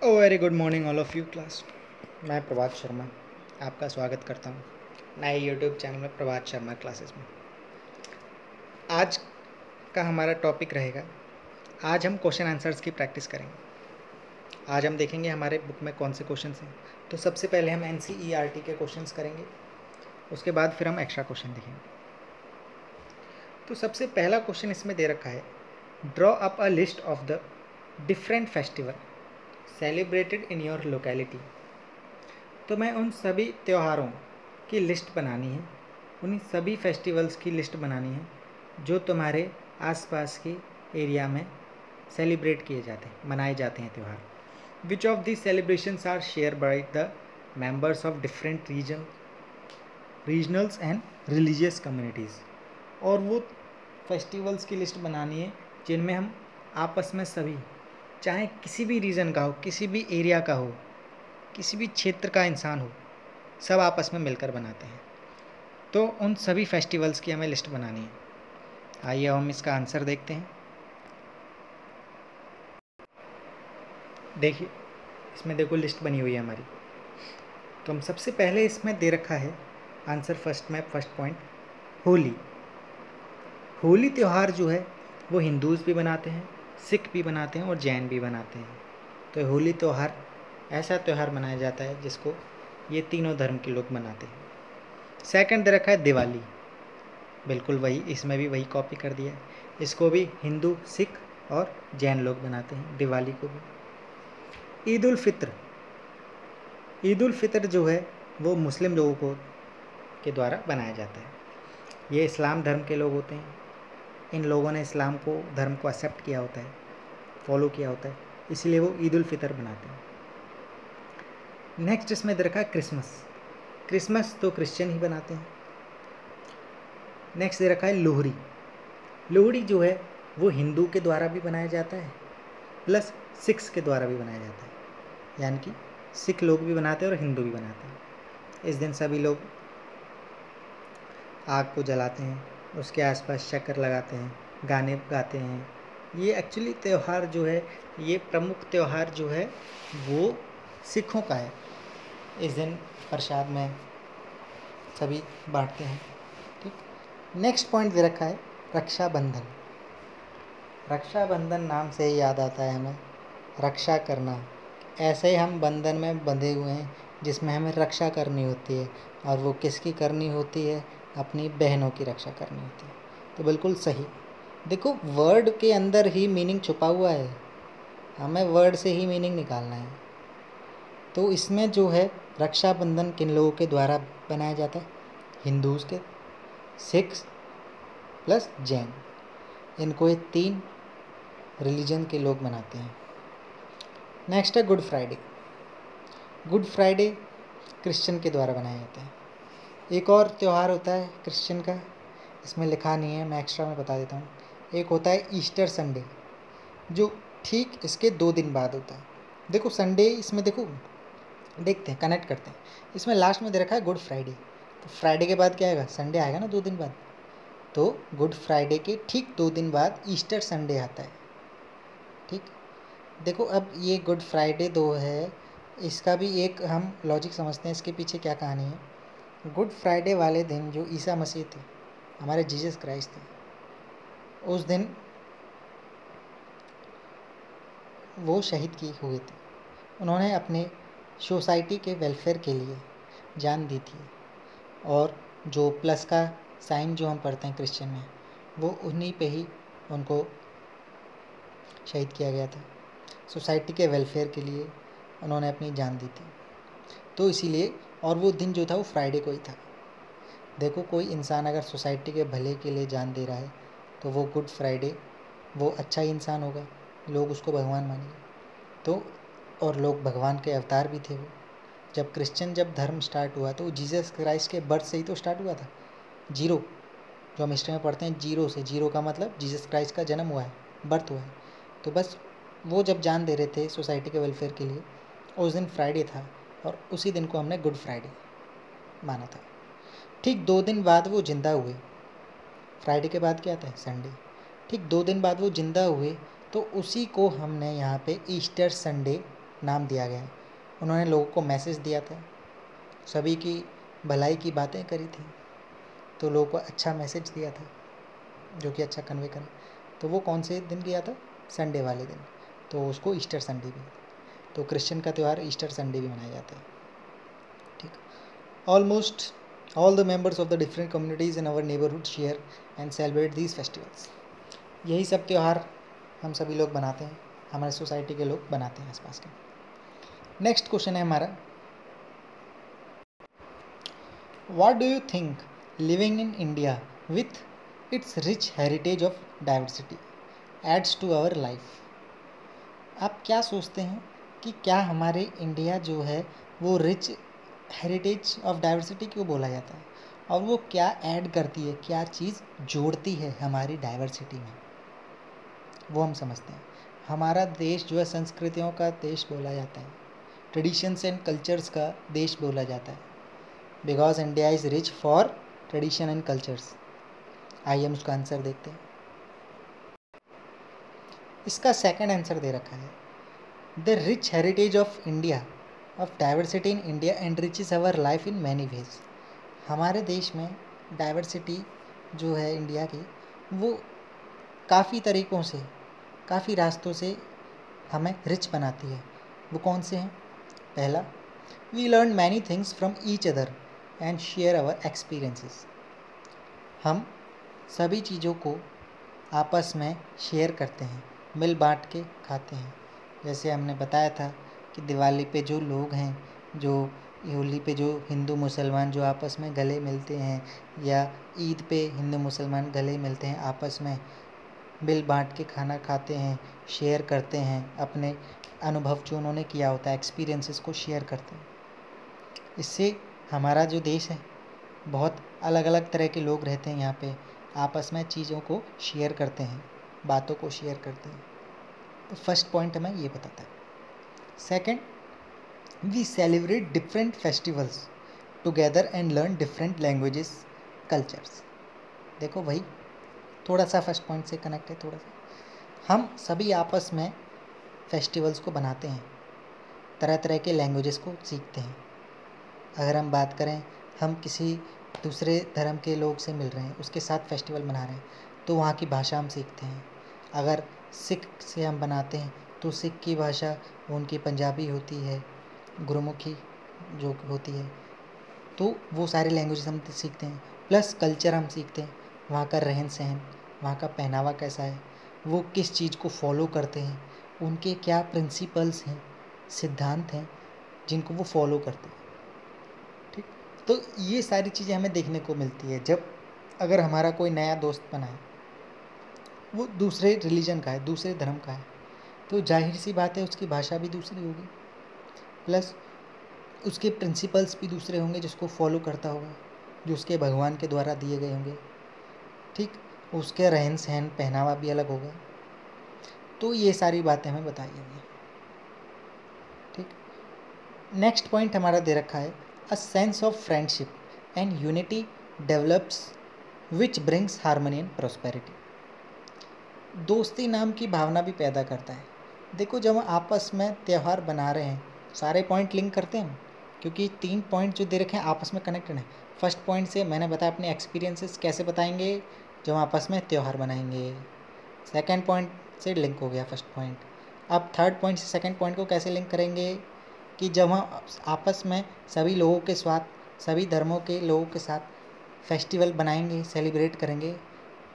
Very good morning all of you class. मैं प्रभात शर्मा आपका स्वागत करता हूँ नए यूट्यूब चैनल में प्रभात शर्मा क्लासेस में। आज का हमारा टॉपिक रहेगा, आज हम क्वेश्चन आंसर्स की प्रैक्टिस करेंगे। आज हम देखेंगे हमारे बुक में कौन से क्वेश्चंस हैं। तो सबसे पहले हम NCERT के क्वेश्चंस करेंगे, उसके बाद फिर हम एक्स्ट्रा क्वेश्चन देखेंगे। तो सबसे पहला क्वेश्चन इसमें दे रखा है, draw up a list of the different festival celebrated in your locality. तो मैं उन सभी त्योहारों की लिस्ट बनानी है, उन्हीं सभी फेस्टिवल्स की लिस्ट बनानी है जो तुम्हारे आसपास के एरिया में सेलिब्रेट किए जाते हैं, मनाए जाते हैं त्यौहार। Which of this celebrations are share by the members of different regionals and religious communities. और वो फेस्टिवल्स की लिस्ट बनानी है जिनमें हम आपस में सभी, चाहे किसी भी रीजन का हो, किसी भी एरिया का हो, किसी भी क्षेत्र का इंसान हो, सब आपस में मिलकर बनाते हैं। तो उन सभी फेस्टिवल्स की हमें लिस्ट बनानी है। आइए हम इसका आंसर देखते हैं। देखिए इसमें देखो लिस्ट बनी हुई है हमारी। तो हम सबसे पहले इसमें दे रखा है answer first point, Holi. Holi त्यौहार जो है वो हिंदूज़ भी बनाते हैं, सिख भी बनाते हैं और जैन भी बनाते हैं। तो होली त्यौहार ऐसा त्यौहार मनाया जाता है जिसको ये तीनों धर्म के लोग मनाते हैं। सेकंड दे रखा है दिवाली, बिल्कुल वही, इसमें भी वही कॉपी कर दिया है। इसको भी हिंदू, सिख और जैन लोग बनाते हैं, दिवाली को भी। ईद उल फित्र, ईद उल फित्र जो है वो मुस्लिम लोगों को के द्वारा बनाया जाता है। ये इस्लाम धर्म के लोग होते हैं, इन लोगों ने इस्लाम को धर्म को एक्सेप्ट किया होता है, फॉलो किया होता है, इसलिए वो ईद उल फित्र बनाते हैं। नेक्स्ट इसमें दे रखा है क्रिसमस। क्रिसमस तो क्रिश्चियन ही बनाते हैं। नेक्स्ट दे रखा है लोहड़ी। लोहड़ी जो है वो हिंदू के द्वारा भी बनाया जाता है प्लस सिख्स के द्वारा भी बनाया जाता है, यानी कि सिख लोग भी बनाते हैं और हिंदू भी बनाते हैं। इस दिन सभी लोग आग को जलाते हैं, उसके आसपास शक्कर लगाते हैं, गाने गाते हैं। ये एक्चुअली त्यौहार जो है, ये प्रमुख त्यौहार जो है वो सिखों का है। इस दिन प्रसाद में सभी बांटते हैं। ठीक, नेक्स्ट पॉइंट दे रखा है रक्षाबंधन। रक्षाबंधन नाम से ही याद आता है हमें रक्षा करना। ऐसे ही हम बंधन में बंधे हुए हैं जिसमें हमें रक्षा करनी होती है, और वो किसकी करनी होती है? अपनी बहनों की रक्षा करनी होती है। तो बिल्कुल सही। देखो वर्ड के अंदर ही मीनिंग छुपा हुआ है, हमें वर्ड से ही मीनिंग निकालना है। तो इसमें जो है रक्षाबंधन किन लोगों के द्वारा बनाया जाता है? हिंदूज़ के, सिख्स प्लस जैन, इनको ये तीन रिलीजन के लोग मनाते हैं। नेक्स्ट है good Friday. Good Friday Christian के द्वारा बनाया जाता है। एक और त्यौहार होता है क्रिश्चियन का, इसमें लिखा नहीं है, मैं एक्स्ट्रा में बता देता हूँ। एक होता है ईस्टर संडे, जो ठीक इसके 2 दिन बाद होता है। देखो संडे, इसमें देखो देखते हैं, कनेक्ट करते हैं। इसमें लास्ट में दे रखा है गुड फ्राइडे, तो फ्राइडे के बाद क्या आएगा? संडे आएगा ना 2 दिन बाद। तो गुड फ्राइडे के ठीक 2 दिन बाद ईस्टर संडे आता है। ठीक, देखो अब ये गुड फ्राइडे 2 है, इसका भी एक हम लॉजिक समझते हैं, इसके पीछे क्या कहानी है। गुड फ्राइडे वाले दिन जो ईसा मसीह थे, हमारे जीसस क्राइस्ट थे, उस दिन वो शहीद की हुए थे। उन्होंने अपने सोसाइटी के वेलफेयर के लिए जान दी थी, और जो प्लस का साइन जो हम पढ़ते हैं क्रिश्चियन में, वो उन्हीं पे ही उनको शहीद किया गया था। सोसाइटी के वेलफेयर के लिए उन्होंने अपनी जान दी थी, तो इसीलिए, और वो दिन जो था वो फ्राइडे को ही था। देखो कोई इंसान अगर सोसाइटी के भले के लिए जान दे रहा है तो वो गुड फ्राइडे, वो अच्छा ही इंसान होगा, लोग उसको भगवान मानेंगे। तो और लोग भगवान के अवतार भी थे वो। जब क्रिश्चियन जब धर्म स्टार्ट हुआ तो जीसस क्राइस्ट के बर्थ से ही तो स्टार्ट हुआ था, जीरो, जो हम हिस्ट्री में पढ़ते हैं जीरो से। जीरो का मतलब जीसस क्राइस्ट का जन्म हुआ है, बर्थ हुआ है। तो बस वो जब जान दे रहे थे सोसाइटी के वेलफेयर के लिए, उस दिन फ्राइडे था, और उसी दिन को हमने गुड फ्राइडे माना था। ठीक 2 दिन बाद वो जिंदा हुए। फ्राइडे के बाद क्या आता है? संडे। ठीक 2 दिन बाद वो जिंदा हुए, तो उसी को हमने यहाँ पे ईस्टर संडे नाम दिया गया है। उन्होंने लोगों को मैसेज दिया था, सभी की भलाई की बातें करी थी, तो लोगों को अच्छा मैसेज दिया था जो कि अच्छा कन्वे करें। तो वो कौन से दिन किया था? संडे वाले दिन, तो उसको ईस्टर संडे भी। तो क्रिश्चियन का त्यौहार ईस्टर संडे भी मनाया जाता है। ठीक, almost all the members of the different communities in our neighbourhood share and celebrate these festivals. यही सब त्यौहार हम सभी लोग बनाते हैं, हमारे सोसाइटी के लोग बनाते हैं आसपास के। नेक्स्ट क्वेश्चन है हमारा, what do you think living in India with its rich heritage of diversity adds to our life? आप क्या सोचते हैं कि क्या हमारे इंडिया जो है वो रिच हेरिटेज ऑफ डाइवर्सिटी क्यों बोला जाता है, और वो क्या ऐड करती है, क्या चीज़ जोड़ती है हमारी डाइवर्सिटी में, वो हम समझते हैं। हमारा देश जो है संस्कृतियों का देश बोला जाता है, ट्रेडिशंस एंड कल्चर्स का देश बोला जाता है, because India is rich for tradition and cultures. आइए हम उसका आंसर देखते हैं। इसका सेकंड आंसर दे रखा है, the rich heritage of India of diversity in India enriches our life in many ways. हमारे देश में डाइवर्सिटी जो है इंडिया की, वो काफ़ी तरीक़ों से, काफ़ी रास्तों से हमें रिच बनाती है। वो कौन से हैं? पहला, we learn many things from each other and share our experiences. हम सभी चीज़ों को आपस में शेयर करते हैं, मिल बांट के खाते हैं। जैसे हमने बताया था कि दिवाली पे जो लोग हैं, जो होली पे जो हिंदू मुसलमान जो आपस में गले मिलते हैं, या ईद पे हिंदू मुसलमान गले मिलते हैं, आपस में मिल बांट के खाना खाते हैं, शेयर करते हैं, अपने अनुभव जो उन्होंने किया होता है, एक्सपीरियंसेस को शेयर करते हैं। इससे हमारा जो देश है, बहुत अलग अलग तरह के लोग रहते हैं यहाँ पे, आपस में चीज़ों को शेयर करते हैं, बातों को शेयर करते हैं। तो फर्स्ट पॉइंट हमें ये बताता है। Second, we celebrate different festivals together and learn different languages cultures. देखो भाई, थोड़ा सा फर्स्ट पॉइंट से कनेक्ट है, थोड़ा सा। हम सभी आपस में फेस्टिवल्स को बनाते हैं, तरह तरह के लैंग्वेजेस को सीखते हैं। अगर हम बात करें, हम किसी दूसरे धर्म के लोग से मिल रहे हैं, उसके साथ फेस्टिवल मना रहे हैं, तो वहाँ की भाषा हम सीखते हैं। अगर सिख से हम बनाते हैं तो सिख की भाषा उनकी पंजाबी होती है, गुरमुखी जो होती है, तो वो सारे लैंग्वेज हम सीखते हैं। प्लस कल्चर हम सीखते हैं, वहाँ का रहन सहन, वहाँ का पहनावा कैसा है, वो किस चीज़ को फॉलो करते हैं, उनके क्या प्रिंसिपल्स हैं, सिद्धांत हैं जिनको वो फॉलो करते हैं। ठीक, तो ये सारी चीज़ें हमें देखने को मिलती है। जब अगर हमारा कोई नया दोस्त बना है, वो दूसरे रिलीजन का है, दूसरे धर्म का है, तो जाहिर सी बात है उसकी भाषा भी दूसरी होगी, प्लस उसके प्रिंसिपल्स भी दूसरे होंगे जिसको फॉलो करता होगा, जो उसके भगवान के द्वारा दिए गए होंगे। ठीक, उसके रहन सहन पहनावा भी अलग होगा। तो ये सारी बातें हमें बताई गई। ठीक, नेक्स्ट पॉइंट हमारा दे रखा है, a sense of friendship and unity develops which brings harmony and prosperity. दोस्ती नाम की भावना भी पैदा करता है। देखो, जब हम आपस में त्यौहार बना रहे हैं, सारे पॉइंट लिंक करते हैं, क्योंकि 3 पॉइंट जो दे रखे हैं आपस में कनेक्टेड हैं। फर्स्ट पॉइंट से मैंने बताया अपने एक्सपीरियंसेस कैसे बताएंगे, जब हम आपस में त्यौहार बनाएंगे। सेकंड पॉइंट से लिंक हो गया फर्स्ट पॉइंट। अब थर्ड पॉइंट से सेकंड पॉइंट को कैसे लिंक करेंगे, कि जब हम आपस में सभी लोगों के साथ, सभी धर्मों के लोगों के साथ फेस्टिवल बनाएंगे, सेलिब्रेट करेंगे,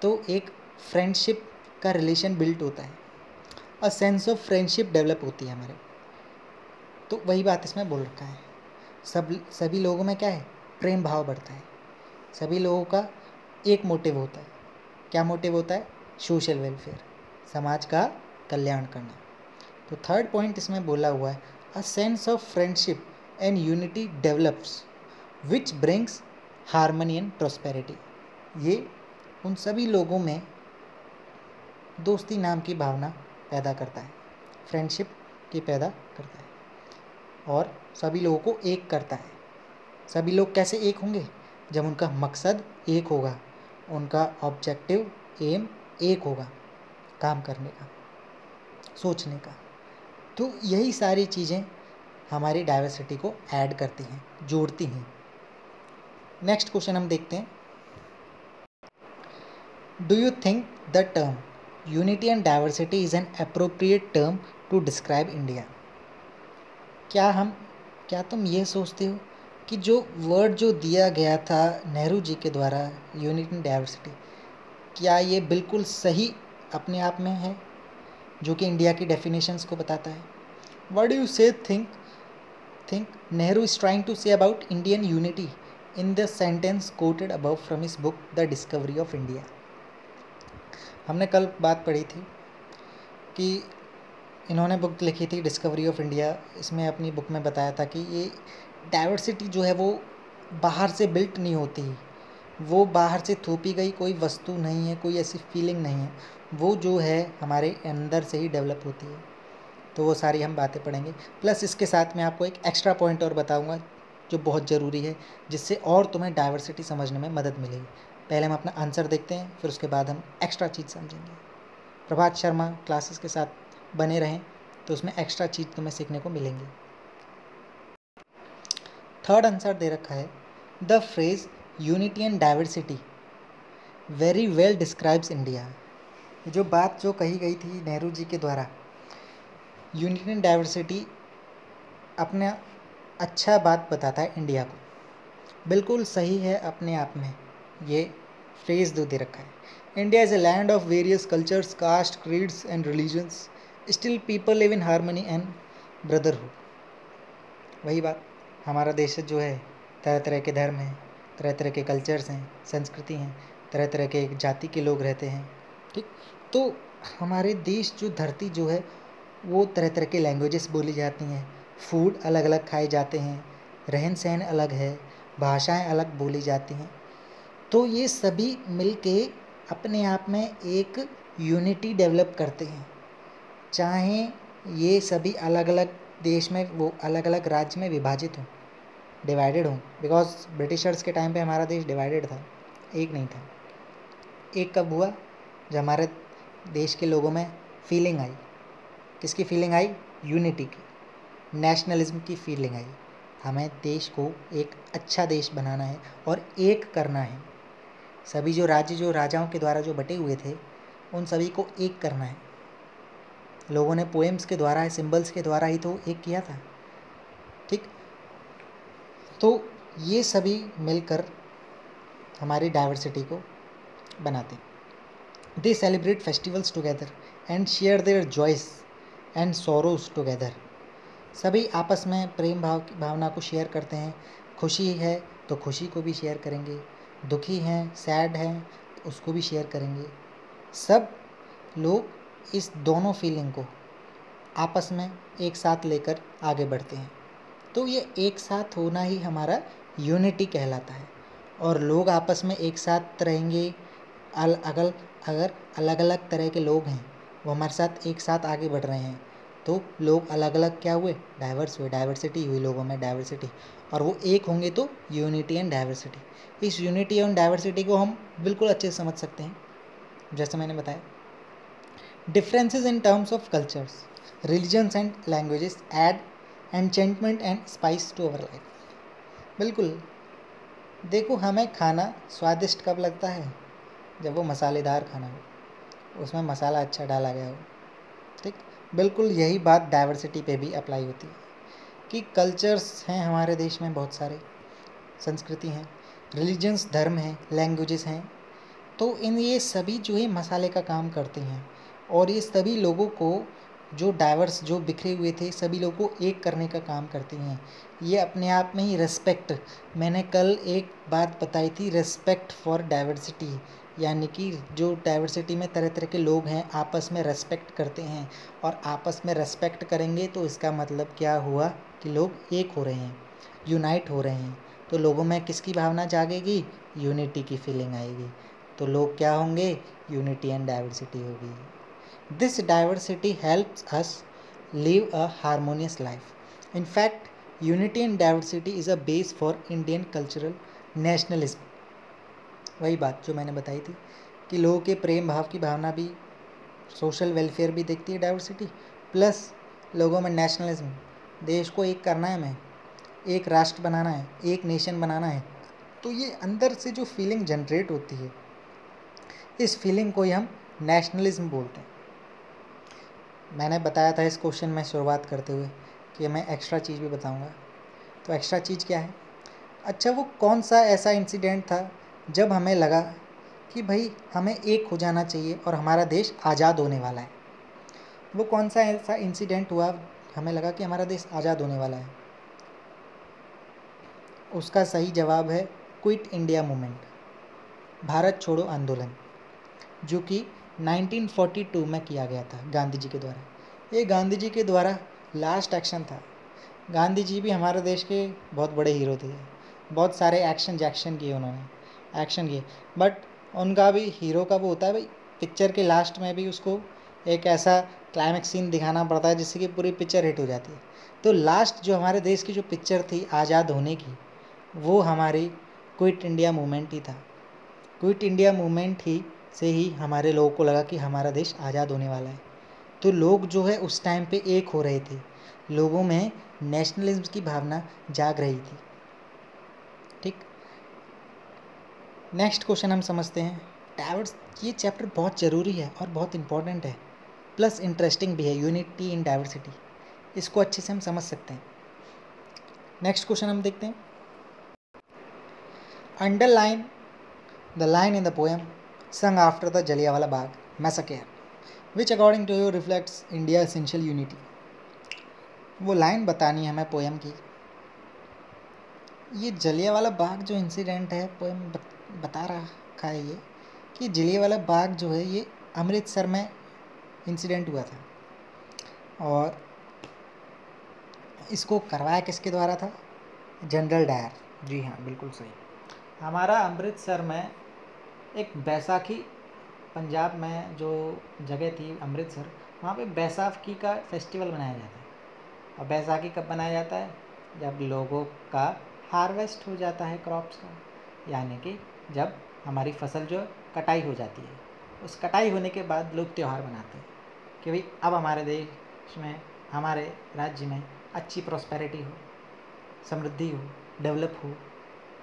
तो एक फ्रेंडशिप का रिलेशन बिल्ट होता है, a sense of friendship develop होती है हमारे। तो वही बात इसमें बोल रखा है, सभी लोगों में क्या है, प्रेम भाव बढ़ता है। सभी लोगों का एक मोटिव होता है। क्या मोटिव होता है? सोशल वेलफेयर, समाज का कल्याण करना। तो थर्ड पॉइंट इसमें बोला हुआ है, a sense of friendship and unity develops which brings harmony and prosperity. ये उन सभी लोगों में दोस्ती नाम की भावना पैदा करता है, फ्रेंडशिप की पैदा करता है, और सभी लोगों को एक करता है। सभी लोग कैसे एक होंगे? जब उनका मकसद एक होगा, उनका ऑब्जेक्टिव एम एक होगा, काम करने का, सोचने का। तो यही सारी चीज़ें हमारी डाइवर्सिटी को ऐड करती हैं, जोड़ती हैं। नेक्स्ट क्वेश्चन हम देखते हैं, do you think the term unity and diversity is an appropriate term to describe India? क्या तुम ये सोचते हो कि जो वर्ड जो दिया गया था नेहरू जी के द्वारा, यूनिटी एंड डाइवर्सिटी, क्या ये बिल्कुल सही अपने आप में है, जो कि इंडिया की डेफिनेशंस को बताता है? व्हाट डू यू से think Nehru is trying to say about Indian unity in the sentence quoted above from his book The Discovery of India? हमने कल बात पढ़ी थी कि इन्होंने बुक लिखी थी डिस्कवरी ऑफ इंडिया। इसमें अपनी बुक में बताया था कि ये डाइवर्सिटी जो है वो बाहर से बिल्ट नहीं होती, वो बाहर से थोपी गई कोई वस्तु नहीं है, कोई ऐसी फीलिंग नहीं है, वो जो है हमारे अंदर से ही डेवलप होती है। तो वो सारी हम बातें पढ़ेंगे। प्लस इसके साथ में आपको एक एक्स्ट्रा पॉइंट और बताऊंगा जो बहुत ज़रूरी है, जिससे और तुम्हें डाइवर्सिटी समझने में मदद मिलेगी। पहले हम अपना आंसर देखते हैं, फिर उसके बाद हम एक्स्ट्रा चीज़ समझेंगे। प्रभात शर्मा क्लासेस के साथ बने रहें, तो उसमें एक्स्ट्रा चीज़ तुम्हें सीखने को मिलेंगी। थर्ड आंसर दे रखा है, the phrase unity and diversity very well describes India. जो बात जो कही गई थी नेहरू जी के द्वारा, यूनिटी एंड डाइवर्सिटी अपना अच्छा बात बताता है इंडिया को, बिल्कुल सही है अपने आप में। ये फ्रेज दे रखा है, India is a land of various cultures, caste, creeds and religions, still people live in harmony and brotherhood. वही बात, हमारा देश जो है तरह तरह के धर्म हैं, तरह तरह के कल्चर्स हैं, संस्कृति हैं, तरह तरह के जाति के लोग रहते हैं, ठीक। तो हमारे देश जो धरती जो है वो तरह तरह के लैंग्वेजेस बोली जाती हैं, फूड अलग अलग खाए जाते हैं, रहन सहन अलग है, भाषाएं अलग बोली जाती हैं। तो ये सभी मिलके अपने आप में एक यूनिटी डेवलप करते हैं। चाहे ये सभी अलग अलग देश में, वो अलग अलग राज्य में विभाजित हों, डिवाइडेड हों, बिकॉज ब्रिटिशर्स के टाइम पे हमारा देश डिवाइडेड था, एक नहीं था। एक कब हुआ? जब हमारे देश के लोगों में फीलिंग आई। किसकी फीलिंग आई? यूनिटी की, नेशनलिज्म की फीलिंग आई। हमें देश को एक अच्छा देश बनाना है और एक करना है। सभी जो राज्य जो राजाओं के द्वारा जो बटे हुए थे, उन सभी को एक करना है। लोगों ने पोएम्स के द्वारा, सिंबल्स के द्वारा ही तो एक किया था, ठीक। तो ये सभी मिलकर हमारी डाइवर्सिटी को बनाते हैं। They celebrate festivals together and share their joys and sorrows together. सभी आपस में प्रेम भाव की भावना को शेयर करते हैं। खुशी है तो खुशी को भी शेयर करेंगे, दुखी हैं, सैड हैं, तो उसको भी शेयर करेंगे। सब लोग इस दोनों फीलिंग को आपस में एक साथ लेकर आगे बढ़ते हैं। तो ये एक साथ होना ही हमारा यूनिटी कहलाता है। और लोग आपस में एक साथ रहेंगे, अगर अलग अलग तरह के लोग हैं, वो हमारे साथ एक साथ आगे बढ़ रहे हैं, तो लोग अलग अलग क्या हुए? डाइवर्स हुए, डाइवर्सिटी हुई लोगों में, डाइवर्सिटी। और वो एक होंगे तो यूनिटी एंड डाइवर्सिटी। इस यूनिटी एंड डाइवर्सिटी को हम बिल्कुल अच्छे से समझ सकते हैं, जैसे मैंने बताया। Differences in terms of cultures, religions and languages add enchantment and spice to our life. बिल्कुल, देखो, हमें खाना स्वादिष्ट कब लगता है? जब वो मसालेदार खाना हो, उसमें मसाला अच्छा डाला गया हो, ठीक। बिल्कुल यही बात डाइवर्सिटी पे भी अप्लाई होती है कि कल्चर्स हैं हमारे देश में, बहुत सारे संस्कृति हैं, रिलीजन्स, धर्म हैं, लैंग्वेजेस हैं। तो ये सभी जो है मसाले का काम करते हैं, और ये सभी लोगों को, जो डाइवर्स, जो बिखरे हुए थे, सभी लोगों को एक करने का काम करती हैं। ये अपने आप में ही रेस्पेक्ट, मैंने कल एक बात बताई थी, रेस्पेक्ट फॉर डाइवर्सिटी, यानी कि जो डाइवर्सिटी में तरह तरह के लोग हैं आपस में रेस्पेक्ट करते हैं, और आपस में रेस्पेक्ट करेंगे तो इसका मतलब क्या हुआ कि लोग एक हो रहे हैं, यूनाइट हो रहे हैं। तो लोगों में किसकी भावना जागेगी? यूनिटी की फीलिंग आएगी, तो लोग क्या होंगे? यूनिटी एंड डाइवर्सिटी होगी। This diversity helps us live a harmonious life. In fact, unity and diversity is a base for Indian cultural nationalism. वही बात जो मैंने बताई थी कि लोगों के प्रेम भाव की भावना भी, सोशल वेलफेयर भी देखती है डाइवर्सिटी, प्लस लोगों में नेशनलिज्म, देश को एक करना है, हमें एक राष्ट्र बनाना है, एक नेशन बनाना है, तो ये अंदर से जो फीलिंग जनरेट होती है, इस फीलिंग को ही हम नेशनलिज्म बोलते हैं। मैंने बताया था इस क्वेश्चन में शुरुआत करते हुए कि मैं एक्स्ट्रा चीज़ भी बताऊंगा। तो एक्स्ट्रा चीज़ क्या है? अच्छा, वो कौन सा ऐसा इंसिडेंट था जब हमें लगा कि भाई हमें एक हो जाना चाहिए और हमारा देश आज़ाद होने वाला है? वो कौन सा ऐसा इंसिडेंट हुआ हमें लगा कि हमारा देश आज़ाद होने वाला है? उसका सही जवाब है क्विट इंडिया मूवमेंट, भारत छोड़ो आंदोलन, जो कि 1942 में किया गया था गांधी जी के द्वारा। ये गांधी जी के द्वारा लास्ट एक्शन था। गांधी जी भी हमारे देश के बहुत बड़े हीरो थे, बहुत सारे एक्शन किए उन्होंने, एक्शन किए, बट उनका भी हीरो का वो होता है भाई, पिक्चर के लास्ट में भी उसको एक ऐसा क्लाइमेक्स सीन दिखाना पड़ता है जिससे कि पूरी पिक्चर हिट हो जाती है। तो लास्ट जो हमारे देश की जो पिक्चर थी आज़ाद होने की, वो हमारी क्विट इंडिया मूवमेंट ही था। क्विट इंडिया मूवमेंट ही से ही हमारे लोगों को लगा कि हमारा देश आज़ाद होने वाला है। तो लोग जो है उस टाइम पे एक हो रहे थे, लोगों में नेशनलिज्म की भावना जाग रही थी। ठीक, नेक्स्ट क्वेश्चन हम समझते हैं डाइवर्स। ये चैप्टर बहुत ज़रूरी है और बहुत इंपॉर्टेंट है, प्लस इंटरेस्टिंग भी है, यूनिटी इन डाइवर्सिटी। इसको अच्छे से हम समझ सकते हैं। नेक्स्ट क्वेश्चन हम देखते हैं, underline the line in the poem sung after the Jallianwala Bagh massacre, which according to you reflects India's essential unity। वो लाइन बतानी है हमें पोएम की। ये जलियांवाला बाग जो इंसिडेंट है, पोएम बता रखा है ये कि जलियांवाला बाग जो है ये अमृतसर में इंसिडेंट हुआ था, और इसको करवाया किसके द्वारा था? General Dyer. जी हाँ, बिल्कुल सही। हमारा अमृतसर में एक बैसाखी, पंजाब में जो जगह थी अमृतसर, वहाँ पे बैसाखी का फेस्टिवल मनाया जाता है। और बैसाखी कब मनाया जाता है? जब लोगों का हार्वेस्ट हो जाता है क्रॉप्स का, यानी कि जब हमारी फसल जो कटाई हो जाती है, उस कटाई होने के बाद लोग त्यौहार मनाते हैं कि भाई अब हमारे देश में, हमारे राज्य में अच्छी प्रॉस्पेरिटी हो, समृद्धि हो, डेवलप हो।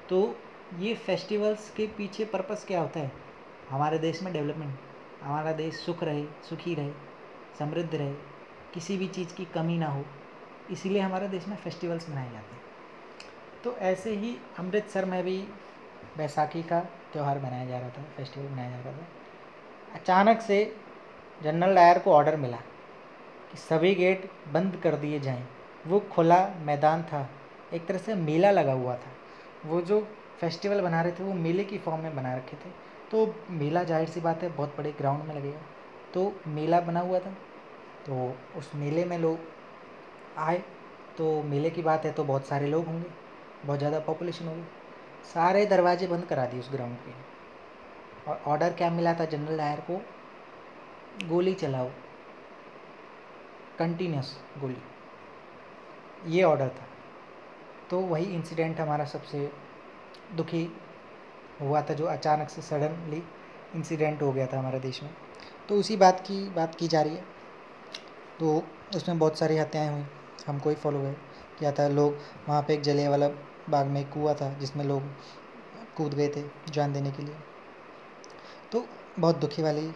तो ये फेस्टिवल्स के पीछे पर्पस क्या होता है? हमारे देश में डेवलपमेंट, हमारा देश सुख रहे, सुखी रहे, समृद्ध रहे, किसी भी चीज़ की कमी ना हो, इसीलिए हमारे देश में फेस्टिवल्स मनाए जाते हैं। तो ऐसे ही अमृतसर में भी बैसाखी का त्यौहार मनाया जा रहा था, फेस्टिवल मनाया जा रहा था। अचानक से जनरल डायर को ऑर्डर मिला कि सभी गेट बंद कर दिए जाएं। वो खुला मैदान था, एक तरह से मेला लगा हुआ था। वो जो फेस्टिवल बना रहे थे वो मेले की फॉर्म में बना रखे थे। तो मेला जाहिर सी बात है बहुत बड़े ग्राउंड में लगेगा, तो मेला बना हुआ था। तो उस मेले में लोग आए, तो मेले की बात है तो बहुत सारे लोग होंगे, बहुत ज़्यादा पॉपुलेशन होगी। सारे दरवाजे बंद करा दिए उस ग्राउंड के, और ऑर्डर क्या मिला था जनरल डायर को? गोली चलाओ, कंटिन्यूस गोली, ये ऑर्डर था। तो वही इंसिडेंट हमारा सबसे दुखी हुआ था, जो अचानक से सडनली इंसिडेंट हो गया था हमारे देश में। तो उसी बात की जा रही है। तो उसमें बहुत सारी हत्याएं हुई, हमको ही फॉलो किया था। लोग वहाँ पे एक जलियांवाला बाग में एक कुआं था जिसमें लोग कूद गए थे जान देने के लिए। तो बहुत दुखी वाली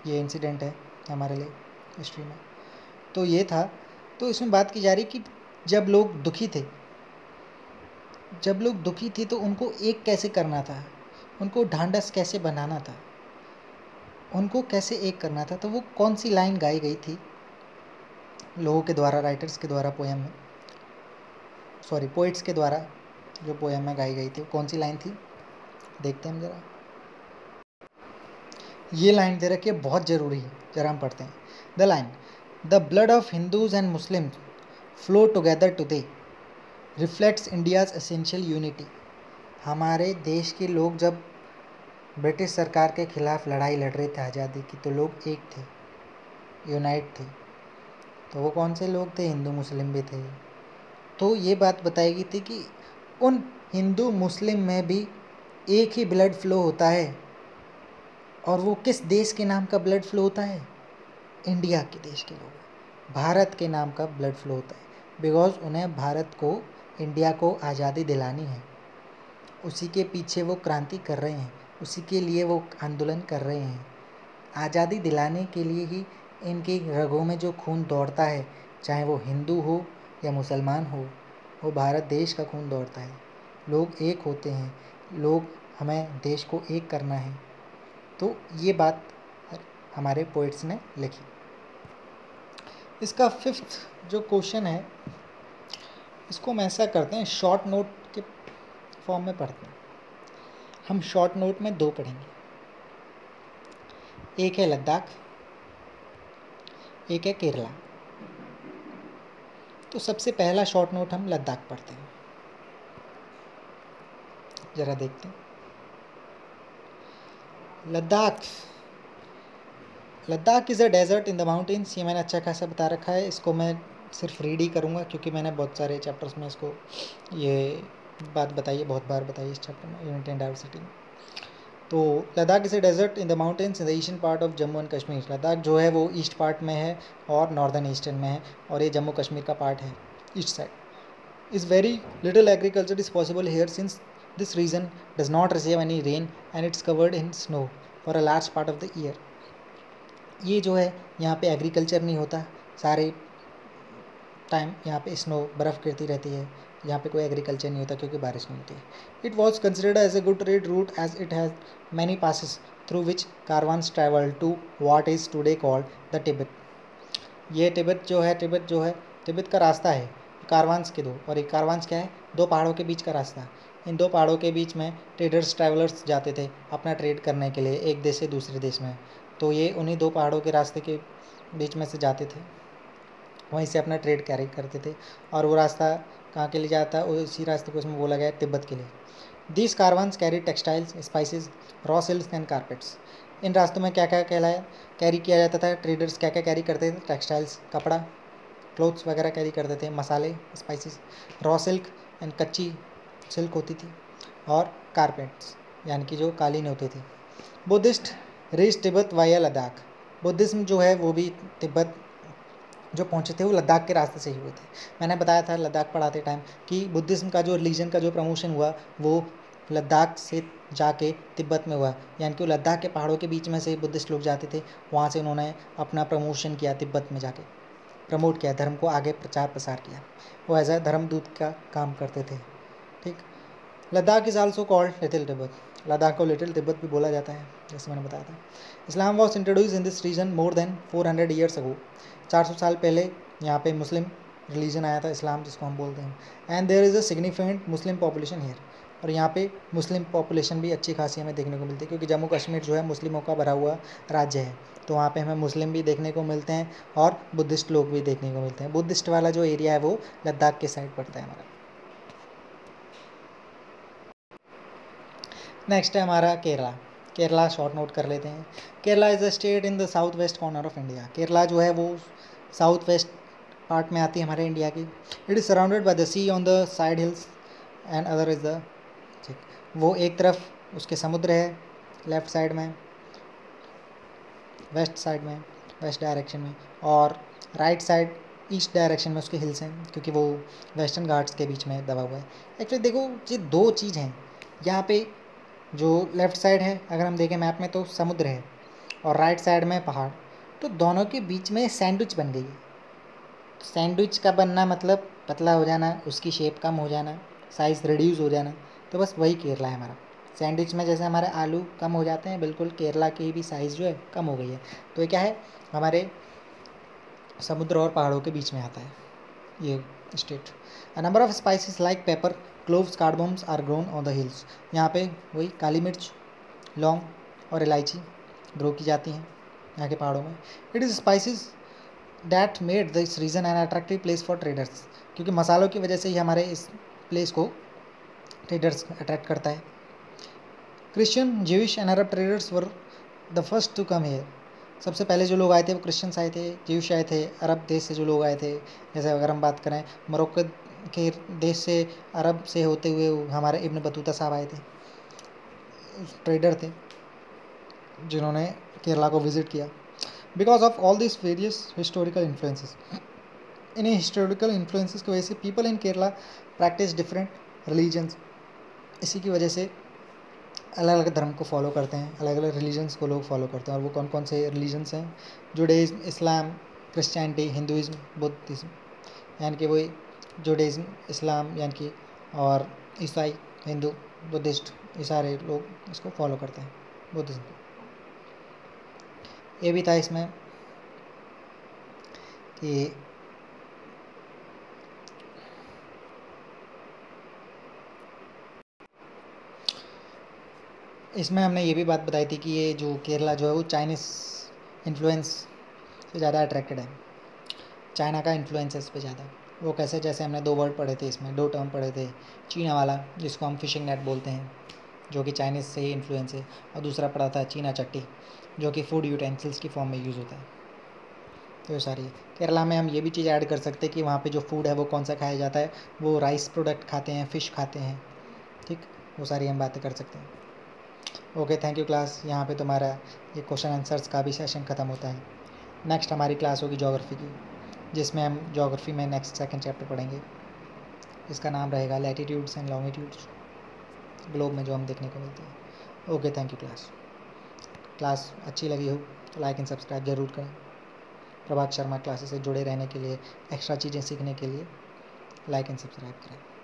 ये इंसिडेंट है हमारे लिए हिस्ट्री में। तो ये था। तो इसमें बात की जा रही कि जब लोग दुखी थे तो उनको एक कैसे करना था, उनको ढांढस कैसे बनाना था, उनको कैसे एक करना था। तो वो कौन सी लाइन गाई गई थी लोगों के द्वारा, राइटर्स के द्वारा, पोइट्स के द्वारा जो पोएम में गाई गई थी, वो कौन सी लाइन थी? देखते हैं हम ज़रा। ये लाइन दे रखी है, बहुत ज़रूरी है, जरा हम पढ़ते हैं। The line, the blood of Hindus and Muslims flow together today reflects India's essential unity. हमारे देश के लोग जब ब्रिटिश सरकार के खिलाफ लड़ाई लड़ रहे थे आज़ादी की, तो लोग एक थे, यूनाइट थे। तो वो कौन से लोग थे? हिंदू मुस्लिम भी थे। तो ये बात बताई गई थी कि उन हिंदू मुस्लिम में भी एक ही ब्लड फ्लो होता है, और वो किस देश के नाम का ब्लड फ्लो होता है? इंडिया के देश के लोग। भारत के नाम का ब्लड फ्लो होता है, बिकॉज उन्हें भारत को, इंडिया को आज़ादी दिलानी है। उसी के पीछे वो क्रांति कर रहे हैं, उसी के लिए वो आंदोलन कर रहे हैं। आज़ादी दिलाने के लिए ही इनकी रगों में जो खून दौड़ता है, चाहे वो हिंदू हो या मुसलमान हो, वो भारत देश का खून दौड़ता है। लोग एक होते हैं, लोग, हमें देश को एक करना है। तो ये बात हमारे पोइट्स ने लिखी। इसका 5th जो क्वेश्चन है, इसको हम ऐसा करते हैं, शॉर्ट नोट के फॉर्म में पढ़ते हैं। हम शॉर्ट नोट में 2 पढ़ेंगे, एक है लद्दाख, एक है केरला। तो सबसे पहला शॉर्ट नोट हम लद्दाख पढ़ते हैं, जरा देखते हैं। Ladakh is a desert in the mountains. ये मैंने अच्छा खासा बता रखा है, इसको मैं सिर्फ रीड ही करूँगा क्योंकि मैंने बहुत सारे चैप्टर्स में इसको ये बात बताई है, बहुत बार बताई है इस चैप्टर में, यूनिटी एंड डाइवर्सिटी में। तो Ladakh is a desert in the mountains in the eastern part of Jammu and Kashmir. Ladakh जो है वो ईस्ट पार्ट में है और नॉर्दर्न ईस्टर्न में है, और ये जम्मू कश्मीर का पार्ट है, east side. Is very little agriculture is possible here since this region does not receive any rain and it's covered in snow for a large part of the year. ये जो है यहाँ पे एग्रीकल्चर नहीं होता, सारे time यहाँ पे स्नो, बर्फ़ गिरती रहती है, यहाँ पे कोई एग्रीकल्चर नहीं होता क्योंकि बारिश नहीं होती है। It was considered as a good trade route as it has many passes through which caravans travel to what is today called the Tibet. ये तिब्बत जो है तिब्बत का रास्ता है, कारवान्स के 2, और एक कारवान्स क्या है, 2 पहाड़ों के बीच का रास्ता। इन 2 पहाड़ों के बीच में ट्रेवलर्स जाते थे अपना ट्रेड करने के लिए एक देश से दूसरे देश में। तो ये उन्हीं 2 पहाड़ों के रास्ते के बीच में से जाते थे, वहीं से अपना ट्रेड कैरी करते थे। और वो रास्ता कहाँ के लिए जाता है, उसी रास्ते को इसमें बोला गया है तिब्बत के लिए। These caravans carry textiles, spices, raw silks and carpets. इन रास्तों में क्या क्या कैरी किया जाता था, ट्रेडर्स क्या क्या कैरी करते थे, टेक्सटाइल्स, कपड़ा, क्लोथ्स वगैरह कैरी करते थे, मसाले, स्पाइसेस, रॉ सिल्क एंड कच्ची सिल्क होती थी, और कारपेट्स यानी कि जो कालीन होते थे। Buddhist reach Tibet via Ladakh. Buddhism जो है वो भी तिब्बत जो पहुँचे थे वो लद्दाख के रास्ते से ही हुए थे। मैंने बताया था लद्दाख पढ़ाते टाइम कि बुद्धिज्म का जो रिलीजन का जो प्रमोशन हुआ वो लद्दाख से जाके तिब्बत में हुआ, यानी कि वो लद्दाख के पहाड़ों के बीच में से बुद्धिस्ट लोग जाते थे, वहाँ से उन्होंने अपना प्रमोशन किया, तिब्बत में जाके प्रमोट किया, धर्म को आगे प्रचार प्रसार किया। वो एज अ धर्मदूत का काम करते थे। ठीक, Ladakh is also called little Tibet. Ladakh को लिटिल तिब्बत भी बोला जाता है, जैसे मैंने बताया था। Islam was introduce in this region more than 400 years ago. 400 साल पहले यहाँ पे मुस्लिम रिलीजन आया था, इस्लाम जिसको हम बोलते हैं। And there is a significant Muslim population here. और यहाँ पे मुस्लिम पॉपुलेशन भी अच्छी खासी हमें देखने को मिलती है, क्योंकि जम्मू कश्मीर जो है मुस्लिमों का भरा हुआ राज्य है, तो वहाँ पे हमें मुस्लिम भी देखने को मिलते हैं और बुद्धिस्ट लोग भी देखने को मिलते हैं। बुद्धिस्ट वाला जो एरिया है वो लद्दाख के साइड पड़ता है हमारा। नेक्स्ट है हमारा केरला। केरला शॉर्ट नोट कर लेते हैं। Kerala is a state in the south west corner of India. Kerala जो है वो साउथ वेस्ट पार्ट में आती है हमारे इंडिया की। It is surrounded by the sea on the side hills and other is the, ठीक, वो एक तरफ उसके समुद्र है लेफ़्ट साइड में, वेस्ट साइड में, वेस्ट डायरेक्शन में, और राइट साइड ईस्ट डायरेक्शन में उसके हिल्स हैं, क्योंकि वो वेस्टर्न घाट्स के बीच में दबा हुआ है। एक्चुअली देखो, ये 2 चीज़ हैं यहाँ पे। जो लेफ़्ट साइड है अगर हम देखें मैप में तो समुद्र है, और राइट साइड में पहाड़, तो दोनों के बीच में सैंडविच बन गई है। सैंडविच का बनना मतलब पतला हो जाना, उसकी शेप कम हो जाना, साइज़ रिड्यूस हो जाना, तो बस वही केरला है हमारा। सैंडविच में जैसे हमारे आलू कम हो जाते हैं, बिल्कुल केरला की भी साइज़ जो है कम हो गई है। तो ये क्या है, हमारे समुद्र और पहाड़ों के बीच में आता है ये state. A number of spices like pepper, cloves, cardamoms are grown on the hills. यहाँ पे वही काली मिर्च, लौंग और इलायची ग्रो की जाती हैं यहाँ के पहाड़ों में। It is spices that made this region an attractive place for traders. क्योंकि मसालों की वजह से ही हमारे इस प्लेस को ट्रेडर्स अट्रैक्ट करता है। Christian, Jewish and Arab traders were the first to come here. सबसे पहले जो लोग आए थे वो क्रिश्चियंस आए थे, ज्यूश आए थे, अरब देश से जो लोग आए थे, जैसे अगर हम बात करें मोरक्को के देश से, अरब से होते हुए हमारे इब्न बतूता साहब आए थे, ट्रेडर थे जिन्होंने केरला को विज़िट किया। Because of all this various historical influences, in historical influences की वजह से people in Kerala practice different religions. इसी की वजह से अलग अलग धर्म को फॉलो करते हैं, अलग अलग रिलीजन्स को लोग फॉलो करते हैं। और वो कौन कौन से रिलीजन्स हैं? जुडाइज्म, इस्लाम, क्रिश्चियनिटी, हिंदुइज्म, बुद्धिज्म, यानी कि वही जुडाइज्म, इस्लाम यानी कि, और ईसाई, हिंदू, बुद्धिस्ट, ये सारे लोग इसको फॉलो करते हैं, बुद्धिज्म। ये भी था इसमें कि इसमें हमने ये भी बात बताई थी कि ये जो केरला जो है वो चाइनीज़ इन्फ्लुएंस से ज़्यादा अट्रैक्टेड है, चाइना का इन्फ्लुएंस है इस पर ज़्यादा। वो कैसे? जैसे हमने 2 वर्ड पढ़े थे इसमें, 2 टर्म पढ़े थे, चीना वाला जिसको हम फिशिंग नेट बोलते हैं, जो कि चाइनीज़ से ही इन्फ्लुएंस है, और दूसरा पढ़ा था चीना चट्टी, जो कि फूड यूटेंसिल्स की फॉर्म में यूज़ होता है। तो ये सारी केरला में हम ये भी चीज़ ऐड कर सकते हैं कि वहाँ पे जो फूड है वो कौन सा खाया जाता है, वो राइस प्रोडक्ट खाते हैं, फ़िश खाते हैं, ठीक, वो सारी हम बातें कर सकते हैं। Okay, thank you class. यहाँ पे तुम्हारा ये क्वेश्चन आंसर्स का भी सेशन ख़त्म होता है। नेक्स्ट हमारी क्लास होगी ज्योग्राफी की, जिसमें हम ज्योग्राफी में नेक्स्ट सेकंड चैप्टर पढ़ेंगे। इसका नाम रहेगा लैटिट्यूड्स एंड लॉन्गिट्यूड्स, ग्लोब में जो हम देखने को मिलते हैं। Okay, thank you class. Class अच्छी लगी हो तो लाइक एंड सब्सक्राइब ज़रूर करें। प्रभात शर्मा क्लासेस से जुड़े रहने के लिए, एक्स्ट्रा चीज़ें सीखने के लिए लाइक एंड सब्सक्राइब करें।